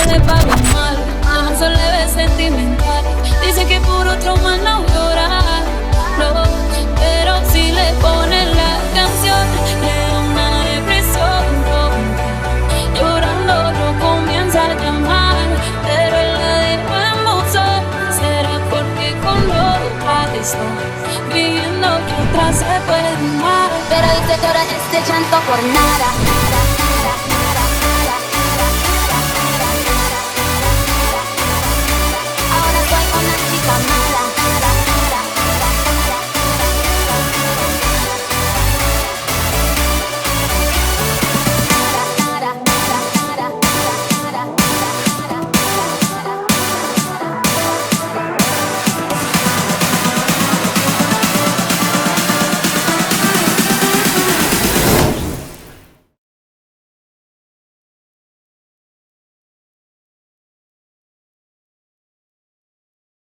de pago mal, no se le ve sentimental. Dice que por otro mal no llorar, no, pero si le ponen la canción le da una depresión tonta. Llorando no comienza a llamar, pero él la dejó en buzón. Será porque con otra está viviendo que otra se puede amar. Pero dice que ahora este llanto por nada.